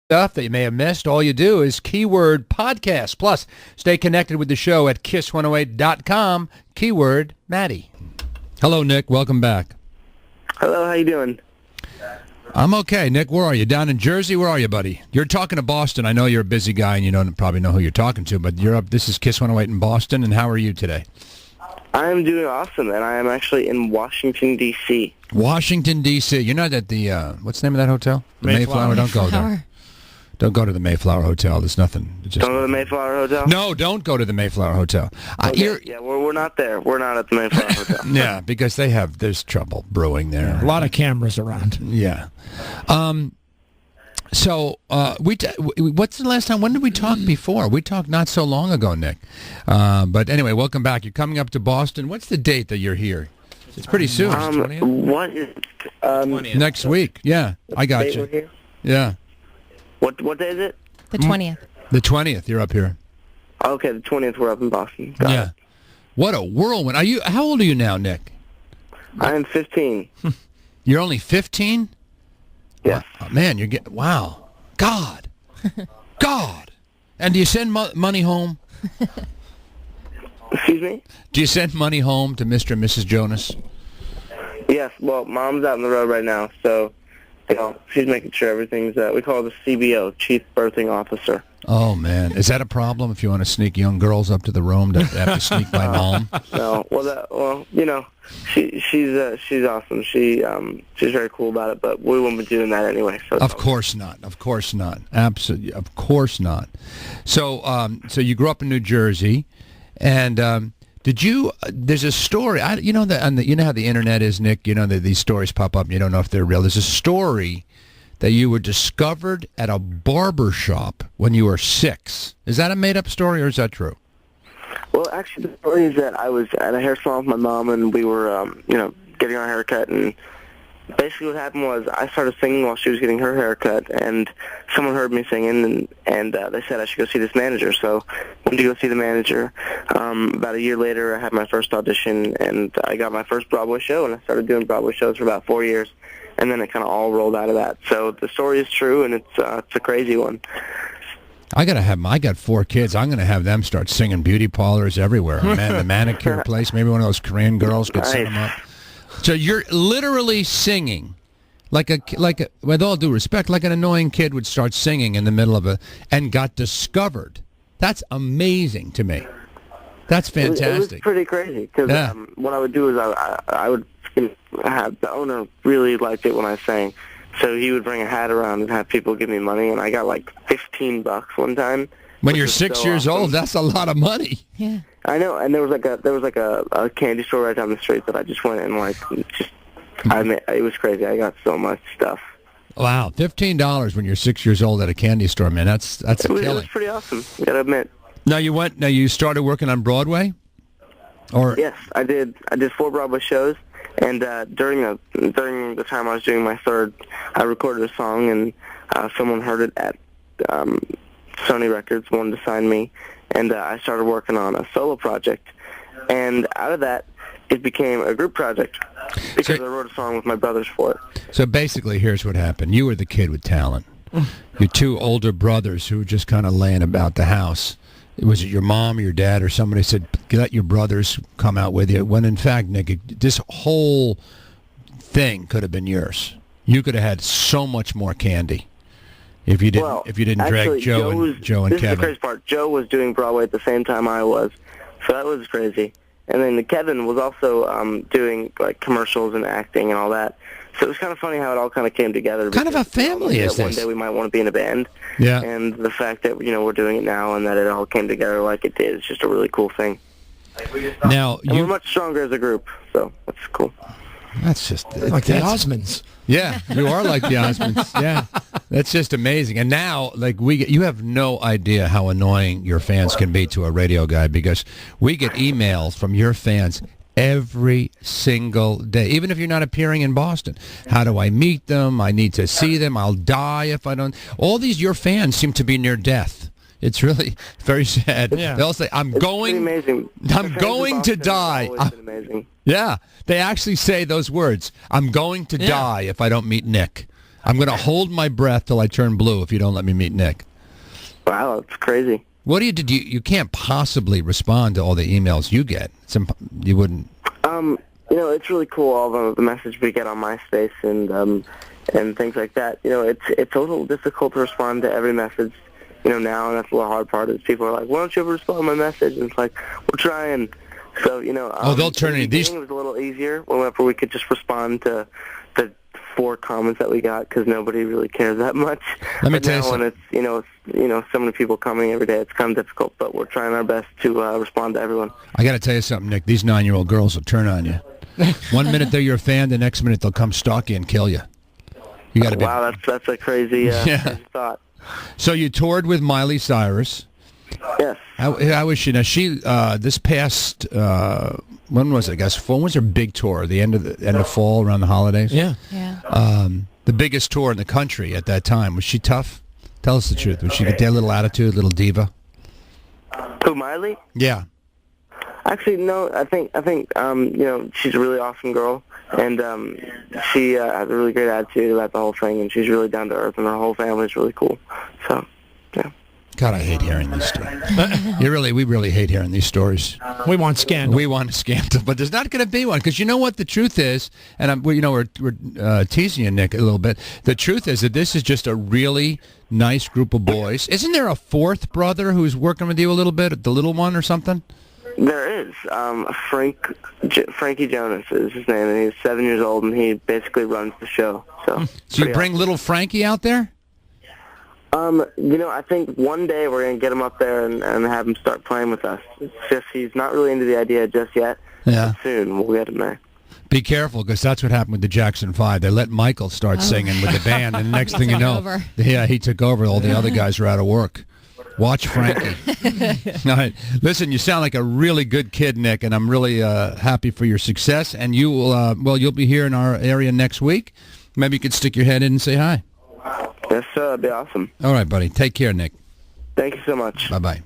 stuff that you may have missed, all you do is keyword podcast. Plus, stay connected with the show at kiss108.com, keyword Maddie. Hello, Nick. Welcome back. Hello, how you doing? I'm okay. Nick, where are you? Down in Jersey? Where are you, buddy? You're talking to Boston. I know you're a busy guy and you don't probably know who you're talking to, but you're up. This is Kiss 108 in Boston, and how are you today? I am doing awesome, and I am actually in Washington, D.C. Washington, D.C. You're not at the, what's the name of that hotel? The Mayflower. Don't go there. Don't go to the Mayflower Hotel. There's nothing. Don't go to the Mayflower Hotel? No, don't go to the Mayflower Hotel. Okay. Yeah, we're not there. We're not at the Mayflower Hotel. Yeah, because there's trouble brewing there. Yeah, a lot of cameras around. Yeah. So, what's the last time? When did we talk before? We talked not so long ago, Nick. But anyway, welcome back. You're coming up to Boston. What's the date that you're here? It's pretty soon. What is 20th. Next week. Yeah, I got you. Here? Yeah. What day is it? The 20th. The 20th. You're up here. Okay, the 20th. We're up in Boston. Got it. What a whirlwind. How old are you now, Nick? I am 15. You're only 15? Yes. Man, wow. God. God. And do you send money home? Excuse me? Do you send money home to Mr. and Mrs. Jonas? Yes. Well, Mom's out on the road right now, so she's making sure everything's, we call it the CBO, Chief Birthing Officer. Oh, man. Is that a problem if you want to sneak young girls up to the room to have to sneak by Mom? No. She's awesome. She's very cool about it, but we won't be doing that anyway. So Of course not. Of course not. Absolutely. Of course not. So you grew up in New Jersey, and there's a story, you know how the internet is, Nick, you know that these stories pop up and you don't know if they're real. There's a story that you were discovered at a barber shop when you were 6. Is that a made-up story, or is that true? Well, actually, the story is that I was at a hair salon with my mom, and we were, getting our haircut, and basically what happened was I started singing while she was getting her haircut, and someone heard me singing, and they said I should go see this manager. So I went to go see the manager. About a year later, I had my first audition, and I got my first Broadway show, and I started doing Broadway shows for about 4 years, and then it kind of all rolled out of that. So the story is true, and it's a crazy one. I got 4 kids. I'm going to have them start singing beauty parlors everywhere. The manicure place, maybe one of those Korean girls could set them up. So you're literally singing, like with all due respect, like an annoying kid would start singing in the middle of and got discovered. That's amazing to me. That's fantastic. It was pretty crazy because what I would do is I would have the owner really liked it when I sang, so he would bring a hat around and have people give me money, and I got like $15 one time. When you're 6 years old, that's a lot of money. Yeah. I know, and there was like a candy store right down the street that I just went and it was crazy. I got so much stuff. Wow, $15 when you're 6 years old at a candy store, man. That's a killing. It was pretty awesome. You gotta admit. Now you started working on Broadway, or yes, I did 4 Broadway shows, and during the time I was doing my third, I recorded a song, and someone heard it at Sony Records, wanted to sign me, and I started working on a solo project, and out of that, it became a group project because I wrote a song with my brothers for it. So basically, here's what happened. You were the kid with talent. Your 2 older brothers who were just kind of laying about the house. Was it your mom or your dad or somebody said, let your brothers come out with you? When in fact, Nick, this whole thing could have been yours. You could have had so much more candy. If you didn't drag Joe and Kevin. This is the crazy part. Joe was doing Broadway at the same time I was, so that was crazy. And then Kevin was also doing like commercials and acting and all that. So it was kind of funny how it all kind of came together. Kind of a family is this. One day we might want to be in a band. Yeah. And the fact that we're doing it now and that it all came together like it did is just a really cool thing. Now we're much stronger as a group, so that's cool. That's just like the Osmonds. Yeah, you are like the Osmonds. Yeah, that's just amazing. And now, you have no idea how annoying your fans can be to a radio guy, because we get emails from your fans every single day, even if you're not appearing in Boston. How do I meet them? I need to see them. I'll die if I don't. All these, your fans seem to be near death. It's really very sad. Yeah. They'll say, I'm going to die. Amazing. Yeah, they actually say those words. I'm going to die if I don't meet Nick. I'm going to hold my breath till I turn blue if you don't let me meet Nick. Wow, that's crazy. What do you do? You can't possibly respond to all the emails you get. You wouldn't. It's really cool, all the message we get on MySpace and things like that. It's a little difficult to respond to every message, now, and that's the hard part is people are like, why don't you ever respond to my message? And it's like, we're trying. So, they'll turn in these. It was a little easier whenever we could just respond to the 4 comments that we got because nobody really cares that much. Let me tell you something. When it's, so many people coming every day, it's kind of difficult, but we're trying our best to respond to everyone. I got to tell you something, Nick. These 9-year-old girls will turn on you. One minute they're your fan, the next minute they'll come stalk you and kill you. You got to be. Wow, that's a crazy, crazy thought. So you toured with Miley Cyrus. Yes. How was she? Now she this past when was it? I guess when was her big tour? The end of fall around the holidays. Yeah. The biggest tour in the country at that time. Was she tough? Tell us the truth. Was she a little attitude, little diva? Who, Miley? Yeah. Actually, no. I think she's a really awesome girl, and she has a really great attitude about the whole thing, and she's really down to earth, and her whole family's really cool. So, yeah. God, I hate hearing these stories. We really hate hearing these stories. We want scandal. We want a scandal, but there's not going to be one because you know what the truth is, and we're teasing you, Nick, a little bit. The truth is that this is just a really nice group of boys. Isn't there a 4th brother who's working with you a little bit, the little one or something? There is. Frankie Jonas is his name, and he's 7 years old, and he basically runs the show. So you bring little Frankie out there? I think one day we're going to get him up there and have him start playing with us. It's just he's not really into the idea just yet. Yeah. But soon we'll get him there. Be careful, because that's what happened with the Jackson 5. They let Michael start singing with the band, and the next thing you know, he took over. All the other guys are out of work. Watch Frankie. All right. Listen, you sound like a really good kid, Nick, and I'm really happy for your success. And you will, you'll be here in our area next week. Maybe you could stick your head in and say hi. Yes, sir. That'd be awesome. All right, buddy. Take care, Nick. Thank you so much. Bye-bye.